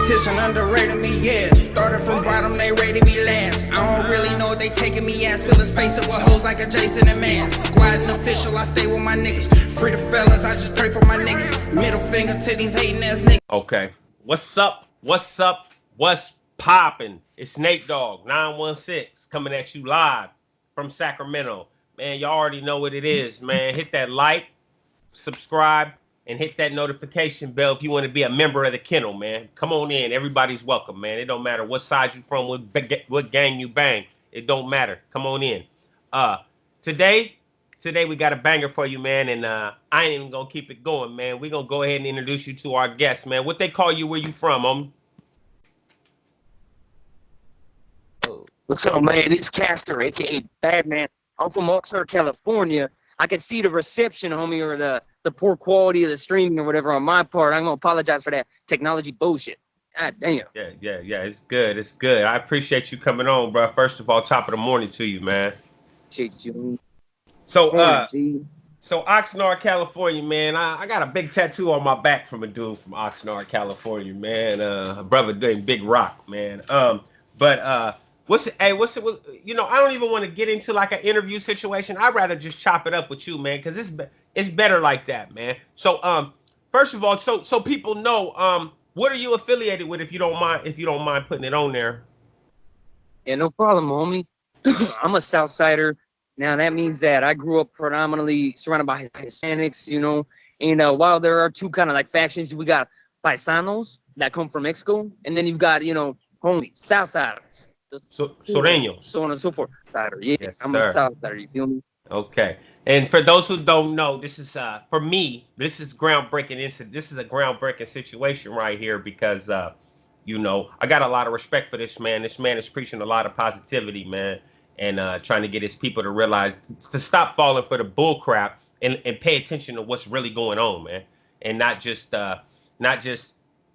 Competition underrated me, yeah. Started from bottom, they rated me last. I don't really know if they taking me ass. Fill his face up with hoes like a Jason and man. Squad and official, I stay with my niggas. Free the fellas, I just pray for my niggas. Middle finger to these hating ass niggas. Okay. What's up? What's up? What's poppin'? It's Nate Dogg 916 coming at you live from Sacramento. Man, y'all already know what it is, man. Hit that like, subscribe, and hit that notification bell if you want to be a member of the Kennel, man. Come on in. Everybody's welcome, man. It don't matter what side you from, what gang you bang. It don't matter. Come on in. Today we got a banger for you, man, and I ain't even gonna keep it going, man. We're gonna go ahead and introduce you to our guest, man. What they call you? Where you from, What's up, man? It's Castor, AKA Badman. I'm from Oxnard, California. I can see the reception, homie, or the poor quality of the streaming or whatever on my part. I'm gonna apologize for that technology bullshit. God damn. Yeah. It's good. It's good. I appreciate you coming on, bro. First of all, top of the morning to you, man. Shit, you. So Oxnard, California, man. I got a big tattoo on my back from a dude from Oxnard, California, man. A brother named Big Rock, man. What's it? You know, I don't even want to get into like an interview situation. I'd rather just chop it up with you, man, because it's better like that, man. So first of all, so people know, what are you affiliated with, if you don't mind putting it on there? Yeah, no problem, homie. I'm a Southsider. Now that means that I grew up predominantly surrounded by Hispanics, you know. And while there are two kind of like factions, we got paisanos that come from Mexico, and then you've got, you know, homies, Southsiders. Sureños. So on and so forth. Yeah, Yes, I'm sir. a Southsider, you feel me? Okay. And for those who don't know, this is for me, this is groundbreaking incident. This is a groundbreaking situation right here because you know, I got a lot of respect for this man. This man is preaching a lot of positivity, man, and trying to get his people to realize to stop falling for the bull crap and pay attention to what's really going on, man. And not just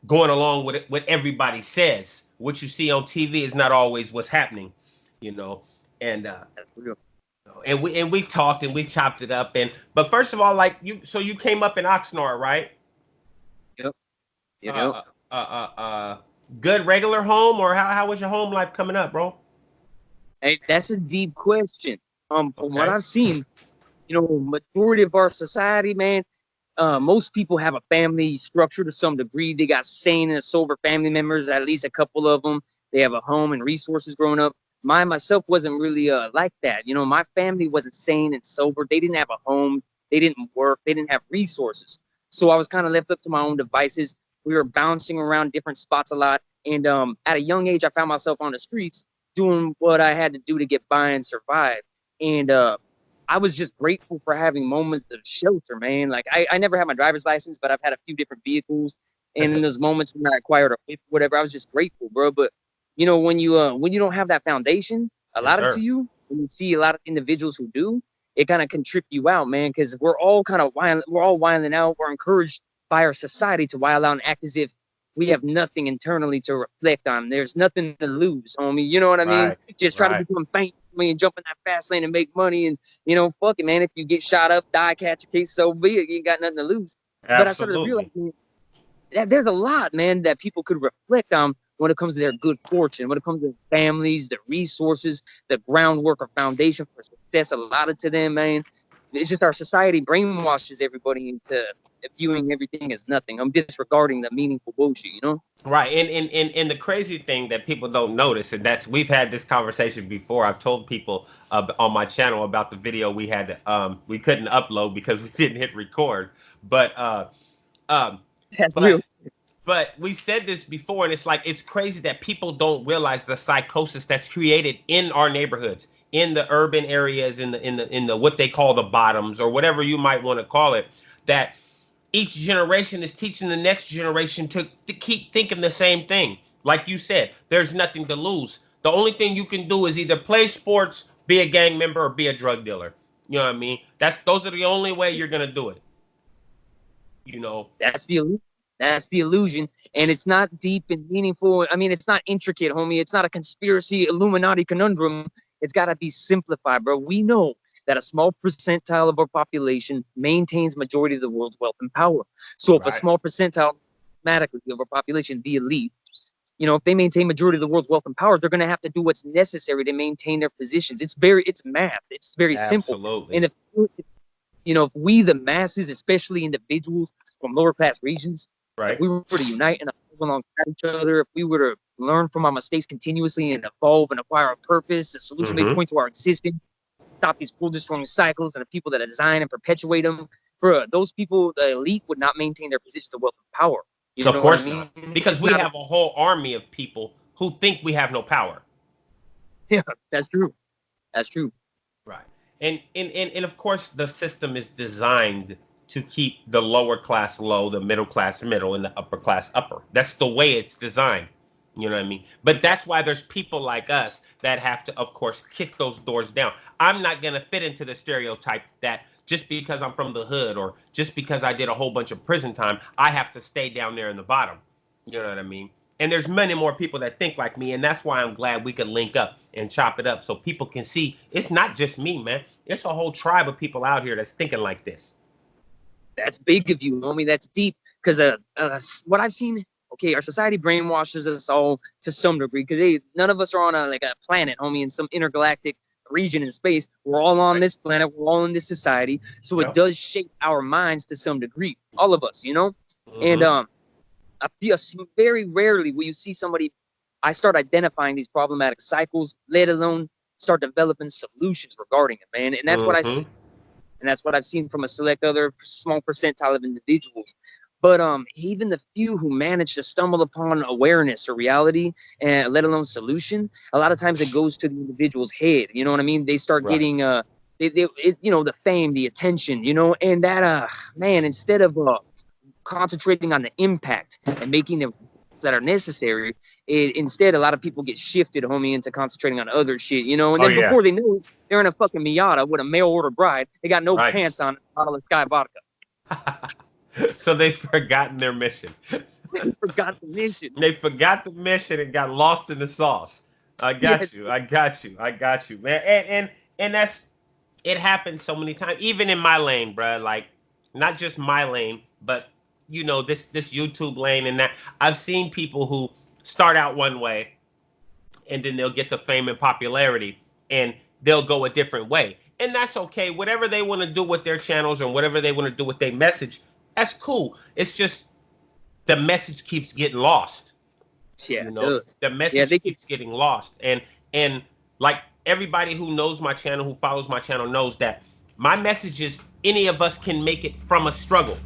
going along with what everybody says. What you see on TV is not always what's happening, you know. And That's real. and we talked and we chopped it up. But first of all, like you came up in Oxnard, right? Yep. Good regular home, or how was your home life coming up, bro? Hey, that's a deep question. From what Okay. I've seen, you know, majority of our society, man, most people have a family structure to some degree. They got sane and sober family members, at least a couple of them. They have a home and resources growing up. Myself wasn't really like that. You know, my family wasn't sane and sober. They didn't have a home. They didn't work. They didn't have resources. So I was kind of left up to my own devices. We were bouncing around different spots a lot. And at a young age, I found myself on the streets doing what I had to do to get by and survive. And I was just grateful for having moments of shelter, man. Like I never had my driver's license, but I've had a few different vehicles. And in those moments when I acquired a whip, whatever, I was just grateful, bro. But you know, when you don't have that foundation allotted to you, when you see a lot of individuals who do, it kind of can trip you out, man. Because we're all kind of wilding out. We're encouraged by our society to wild out and act as if we have nothing internally to reflect on. There's nothing to lose, homie. You know what I mean? Just try to become famous and jump in that fast lane and make money. And, you know, fuck it, man. If you get shot up, die, catch a case, so be it. You ain't got nothing to lose. Absolutely. But I started realizing that there's a lot, man, that people could reflect on when it comes to their good fortune, when it comes to families, the resources, the groundwork or foundation for success allotted to them, man. It's just our society brainwashes everybody into viewing everything as nothing. I'm disregarding the meaningful bullshit, you know? Right. And the crazy thing that people don't notice, and that's, we've had this conversation before. I've told people on my channel about the video we had we couldn't upload because we didn't hit record. But That's real. But we said this before, and it's like, it's crazy that people don't realize the psychosis that's created in our neighborhoods, in the urban areas, in the what they call the bottoms, or whatever you might want to call it, that each generation is teaching the next generation to keep thinking the same thing. Like you said, there's nothing to lose. The only thing you can do is either play sports, be a gang member, or be a drug dealer. You know what I mean? Those are the only way you're gonna do it. You know? That's the illusion. And it's not deep and meaningful. I mean, it's not intricate, homie. It's not a conspiracy Illuminati conundrum. It's got to be simplified, bro. We know that a small percentile of our population maintains majority of the world's wealth and power. So if a small percentile, mathematically, of our population, the elite, you know, if they maintain majority of the world's wealth and power, they're going to have to do what's necessary to maintain their positions. It's math. It's very simple. Absolutely. And if you know, if we the masses, especially individuals from lower class regions, right, if we were to unite and evolve alongside each other, if we were to learn from our mistakes continuously and evolve and acquire a purpose, a solution-based point to our existence, stop these world-destroying cycles and the people that design and perpetuate them, for those people, the elite would not maintain their positions of wealth and power. You know of course what I mean? not, because we have a whole army of people who think we have no power. Yeah, that's true. That's true. Right. And of course the system is designed to keep the lower class low, the middle class middle, and the upper class upper. That's the way it's designed. You know what I mean? But that's why there's people like us that have to, of course, kick those doors down. I'm not going to fit into the stereotype that just because I'm from the hood or just because I did a whole bunch of prison time, I have to stay down there in the bottom. You know what I mean? And there's many more people that think like me, and that's why I'm glad we could link up and chop it up so people can see it's not just me, man. It's a whole tribe of people out here that's thinking like this. That's big of you, homie. That's deep. Because what I've seen, okay, our society brainwashes us all to some degree. Because none of us are on a planet, homie, in some intergalactic region in space. We're all on this planet. We're all in this society. So it does shape our minds to some degree. All of us, you know. And I feel very rarely will you see somebody. I start identifying these problematic cycles, let alone start developing solutions regarding it, man. And that's what I see. And that's what I've seen from a select other small percentile of individuals. But even the few who manage to stumble upon awareness or reality, and let alone solution, a lot of times it goes to the individual's head. You know what I mean? They start getting you know, the fame, the attention, you know, and that man, instead of concentrating on the impact and making them that are necessary, instead a lot of people get shifted, homie, into concentrating on other shit, you know. And then before they know it, they're in a fucking Miata with a mail order bride. They got no pants on, a bottle of Sky vodka. So they've forgotten their mission. They forgot the mission. They forgot the mission and got lost in the sauce. I got you. I got you, man. And that's, it happens so many times, even in my lane, bro. Like, not just my lane, but you know, this YouTube lane and that. I've seen people who start out one way and then they'll get the fame and popularity and they'll go a different way. And that's okay. Whatever they want to do with their channels and whatever they want to do with their message, that's cool. It's just the message keeps getting lost. Yeah, you know, the message keeps getting lost. And like everybody who knows my channel, who follows my channel, knows that my message is any of us can make it from a struggle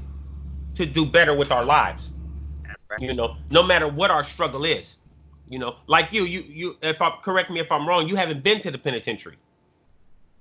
to do better with our lives. That's right. You know, no matter what our struggle is. You know, like you correct me if I'm wrong, you haven't been to the penitentiary.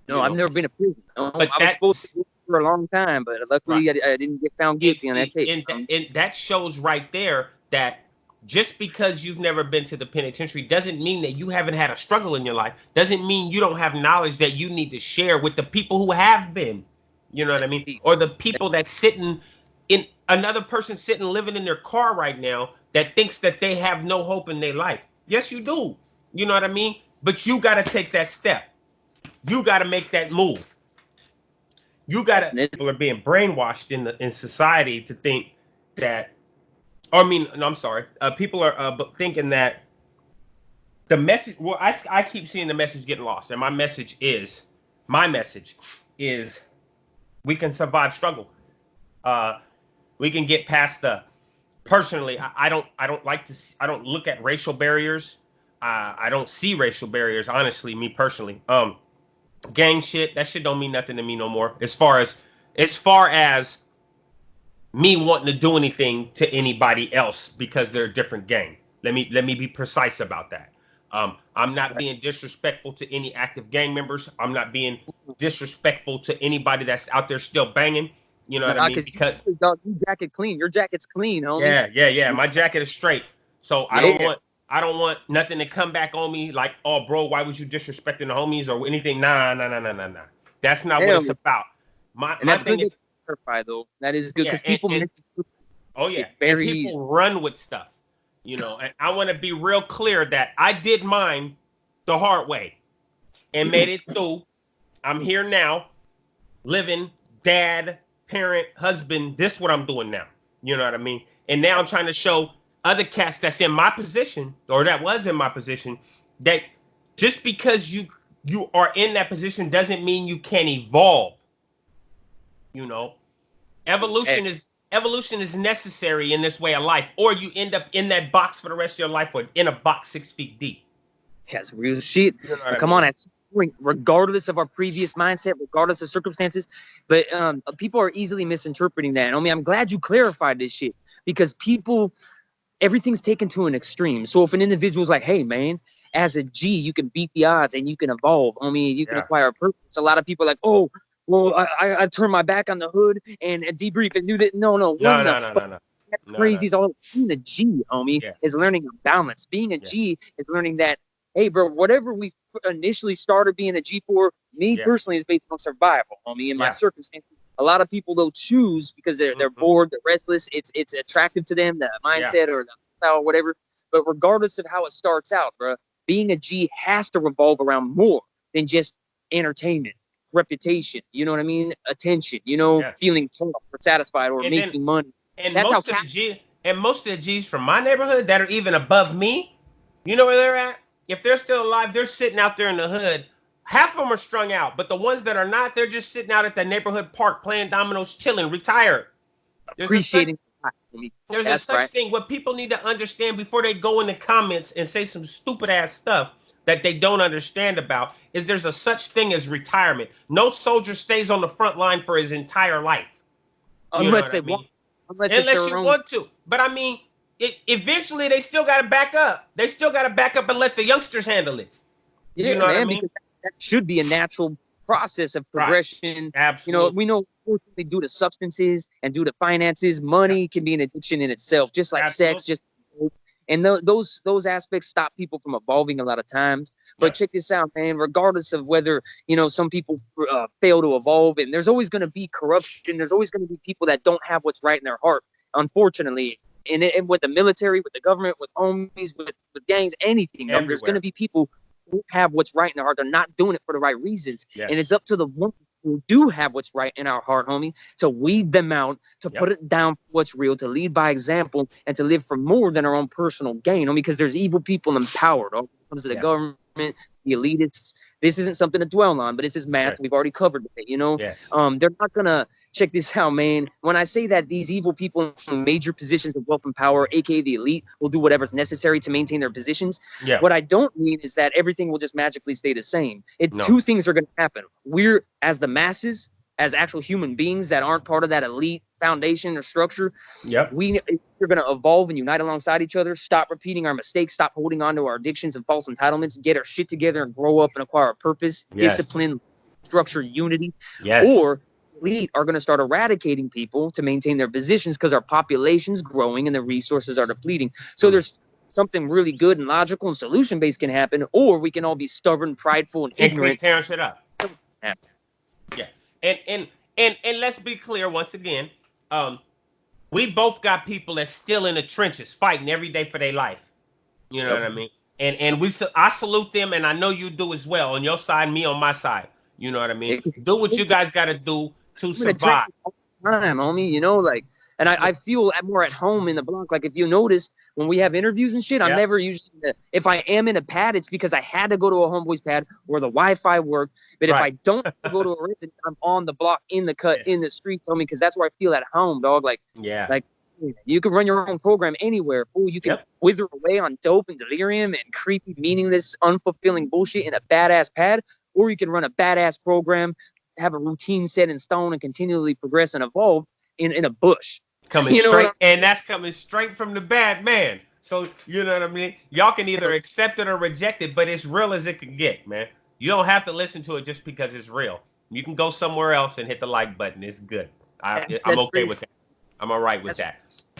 No, I've never been to prison. But I was supposed to for a long time, but luckily I didn't get found guilty on that case. And that shows right there that just because you've never been to the penitentiary doesn't mean that you haven't had a struggle in your life. Doesn't mean you don't have knowledge that you need to share with the people who have been. You know what I mean? Or the people that's sitting in another person sitting living in their car right now that thinks that they have no hope in their life. Yes, you do. You know what I mean? But you got to take that step. You got to make that move. You got to. People are being brainwashed in society to think that. I'm sorry. People are thinking that the message. Well, I keep seeing the message getting lost, and my message is, we can survive struggle. We can get past the. Personally, I don't look at racial barriers. I don't see racial barriers. Honestly, me personally. Gang shit, that shit don't mean nothing to me no more. As far as me wanting to do anything to anybody else because they're a different gang. Let me be precise about that. I'm not being disrespectful to any active gang members. I'm not being disrespectful to anybody that's out there still banging. You know what I mean? Because your jacket clean. Your jacket's clean, homie. Yeah. My jacket is straight. So I don't want nothing to come back on me like, oh, bro, why was you disrespecting the homies or anything? Nah. That's not what it's about. My thing is, clarify though. That is good because people. People run with stuff, you know. And I want to be real clear that I did mine the hard way and made it through. I'm here now, living, dad, parent, husband. This is what I'm doing now. You know what I mean? And now I'm trying to show other cats that's in my position, or that was in my position, that just because you are in that position doesn't mean you can't evolve. You know, evolution is necessary in this way of life, or you end up in that box for the rest of your life, or in a box 6 feet deep. That's real shit. You know what I Come mean? on, at some point, regardless of our previous mindset, regardless of circumstances, but people are easily misinterpreting that. I mean, I'm glad you clarified this shit, because people, everything's taken to an extreme. So if an individual's like, hey man, as a G, you can beat the odds and you can evolve. I mean, you can acquire a purpose. A lot of people are like, oh, well, I turned my back on the hood and debrief and do that. No. That's crazy. It's all being a G, homie, is learning a balance. Being a G is learning that, hey, bro, whatever we initially started being a G for, me personally, is based on survival, homie. In my circumstances, a lot of people, they'll choose because they're bored, they're restless. It's attractive to them, the mindset or the style or whatever. But regardless of how it starts out, bro, being a G has to revolve around more than just entertainment, reputation, you know what I mean? Attention, you know, feeling tough or satisfied or making money. And that's most of the G's from my neighborhood that are even above me, you know where they're at? If they're still alive, they're sitting out there in the hood. Half of them are strung out, but the ones that are not, they're just sitting out at the neighborhood park playing dominoes, chilling, retired. Appreciating. There's a such thing. What people need to understand before they go in the comments and say some stupid ass stuff that they don't understand about is there's a such thing as retirement. No soldier stays on the front line for his entire life. Unless they want. Unless you want to. But I mean, eventually they still got to back up. They still got to back up and let the youngsters handle it. Yeah, you know what I mean? Because that should be a natural process of progression. Absolutely. You know, we know, unfortunately, due to substances and due to finances, money can be an addiction in itself, just like sex, and those aspects stop people from evolving a lot of times. But check this out, man. Regardless of whether, you know, some people fail to evolve, and there's always going to be corruption. There's always going to be people that don't have what's right in their heart, unfortunately. And with the military, with the government, with homies, with gangs, anything. There's going to be people who have what's right in their heart. They're not doing it for the right reasons. And it's up to the ones who do have what's right in our heart, homie, to weed them out, to put it down for what's real, to lead by example, and to live for more than our own personal gain, homie, because there's evil people in power, dog. When it comes to the government, the elitists, this isn't something to dwell on, but this is math. We've already covered it, you know? They're not going to, check this out, man. When I say that these evil people in major positions of wealth and power, aka the elite, will do whatever's necessary to maintain their positions, what I don't mean is that everything will just magically stay the same. Two things are going to happen. We're, as the masses, as actual human beings that aren't part of that elite foundation or structure, we're going to evolve and unite alongside each other, stop repeating our mistakes, stop holding on to our addictions and false entitlements, get our shit together and grow up and acquire a purpose, discipline, structure, unity. Or elite are going to start eradicating people to maintain their positions because our population's growing and the resources are depleting. So there's something really good and logical and solution-based can happen, or we can all be stubborn, prideful, and ignorant. Tearing shit up. And let's be clear once again. We both got people that's still in the trenches fighting every day for their life. You know what I mean? And I salute them, and I know you do as well. On your side, me on my side. You know what I mean? Do what you guys got to do to survive. Time, homie, you know, like, and I feel more at home in the block. Like, if you noticed, when we have interviews and shit, I'm never usually, if I am in a pad, it's because I had to go to a homeboy's pad where the Wi-Fi worked. But if I don't go to a resident, I'm on the block, in the cut, in the streets, homie, because that's where I feel at home, dog. Like, like, you can run your own program anywhere, fool. You can wither away on dope and delirium and creepy, meaningless, unfulfilling bullshit in a badass pad, or you can run a badass program, have a routine set in stone, and continually progress and evolve in a bush. Coming straight, and that's coming straight from the Badman. So, you know what I mean? Y'all can either accept it or reject it, but it's real as it can get, man. You don't have to listen to it just because it's real. You can go somewhere else and hit the like button. It's good. I'm okay with that. I'm all right with that.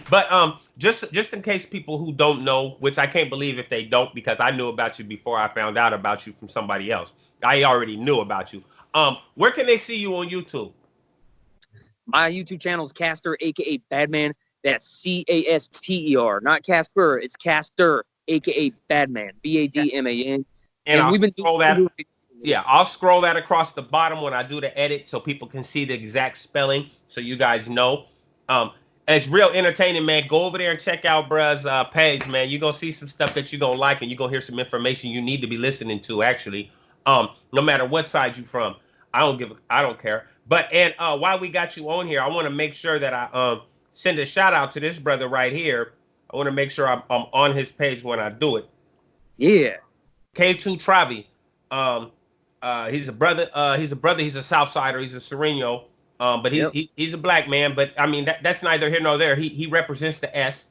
But just in case people who don't know, which I can't believe if they don't, because I knew about you before I found out about you from somebody else. I already knew about you. Where can they see you on YouTube? My YouTube channel is Caster, aka Badman. That's Caster, not Casper. It's Caster, aka Badman. Badman. And I'll scroll that. I'll scroll that across the bottom when I do the edit, so people can see the exact spelling, so you guys know. It's real entertaining, man. Go over there and check out bruh's page, man. You're gonna see some stuff that you're gonna like, and you're gonna hear some information you need to be listening to, actually. No matter what side you from. I don't care. But and while we got you on here, I want to make sure that I send a shout out to this brother right here. I want to make sure I'm on his page when I do it. Yeah. K2 Travi. Um, he's a brother. He's a brother. He's a Southsider. He's a Sereno. But Yep. He's a black man. But I mean that's neither here nor there. He represents the S.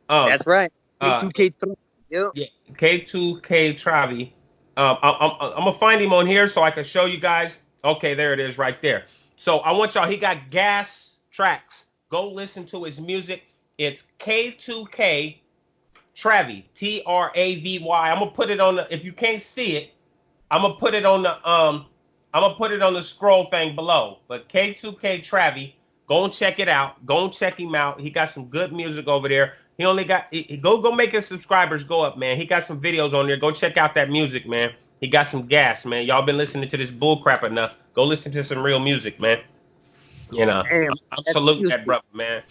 That's right. Uh, K2K3. Yep. yeah, K2K Travi. I'm gonna find him on here so I can show you guys. Okay, there it is right there. So I want y'all. He got gas tracks. Go listen to his music. It's K2K Travi. Travy. I'm gonna put it on the. If you can't see it, I'm gonna put it on the I'm gonna put it on the scroll thing below. But K2K Travi, go and check it out. Go and check him out. He got some good music over there. He only got go make his subscribers go up, man. He got some videos on there. Go check out that music, man. He got some gas, man. Y'all been listening to this bull crap enough. Go listen to some real music, man. You know, Damn, I'm saluting that brother, man.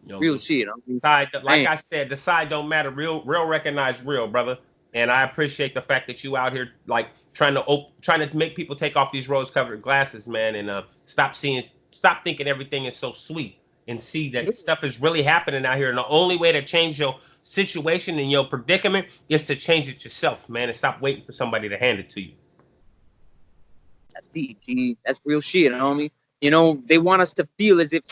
You know, real shit. side, like I said, the side don't matter. Real recognize real, brother. And I appreciate the fact that you out here like trying to make people take off these rose-colored glasses, man, and stop thinking everything is so sweet, and see that stuff is really happening out here. And the only way to change your situation and your predicament is to change it yourself, man, and stop waiting for somebody to hand it to you. That's deep, G. That's real shit, homie. You know, they want us to feel as if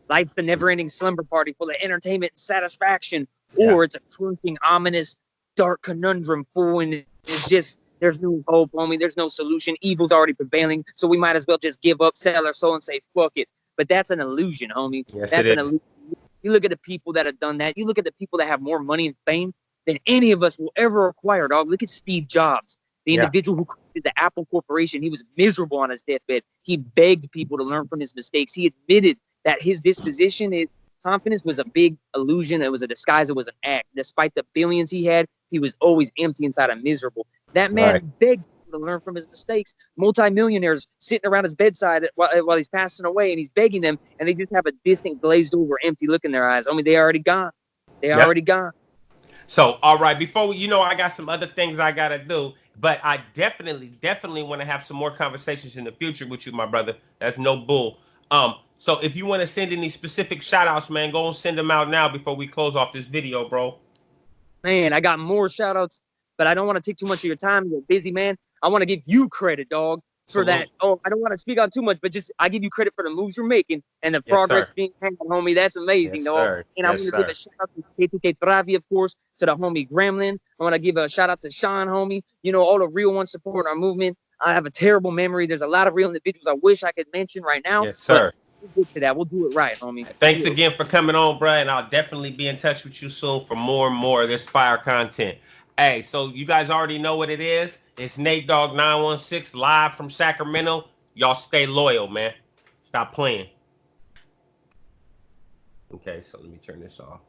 life's a never-ending slumber party full of entertainment and satisfaction, or it's a crunching, ominous, dark conundrum full, and it's just there's no hope, homie. There's no solution. Evil's already prevailing, so we might as well just give up, sell our soul, and say fuck it. But that's an illusion, homie. Yes, That's it an is. illusion. You look at the people that have done that. You look at the people that have more money and fame than any of us will ever acquire, dog. Look at Steve Jobs, the individual who created the Apple Corporation. He was miserable on his deathbed. He begged people to learn from his mistakes. He admitted that his disposition, his confidence was a big illusion. It was a disguise. It was an act. Despite the billions he had, he was always empty inside and miserable. That man begged people to learn from his mistakes. Multi-millionaires sitting around his bedside while he's passing away, and he's begging them, and they just have a distant, glazed over, empty look in their eyes. I mean, they already gone. They already gone. So, all right, before we, I got some other things I gotta do, but I definitely want to have some more conversations in the future with you, my brother. That's no bull. So if you want to send any specific shout outs, man, go and send them out now before we close off this video, bro. Man, I got more shout outs, but I don't want to take too much of your time. You're busy, man. I want to give you credit, dog, for that. Oh, I don't want to speak on too much, but just I give you credit for the moves you're making and the progress being had, homie. That's amazing, dog. And I want to give a shout out to K2K Travi, of course, to the homie Gremlin. I want to give a shout out to Sean, homie. You know, all the real ones supporting our movement. I have a terrible memory. There's a lot of real individuals I wish I could mention right now. Yes, sir. We'll get to that. We'll do it right, homie. Thanks again for coming on, bro, and I'll definitely be in touch with you soon for more and more of this fire content. Hey, so you guys already know what it is. It's Nate Dogg 916 live from Sacramento. Y'all stay loyal, man. Stop playing. Okay, so let me turn this off.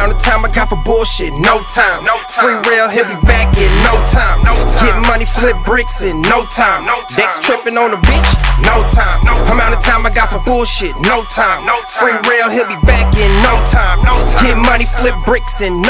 Amount of time I got for bullshit, no time. Free rail, he'll be back in no time. Get money, flip bricks in no time. Dex tripping on the bitch, no time. Amount of time I got for bullshit, no time. Free rail, he'll be back in no time. Get money, flip bricks in no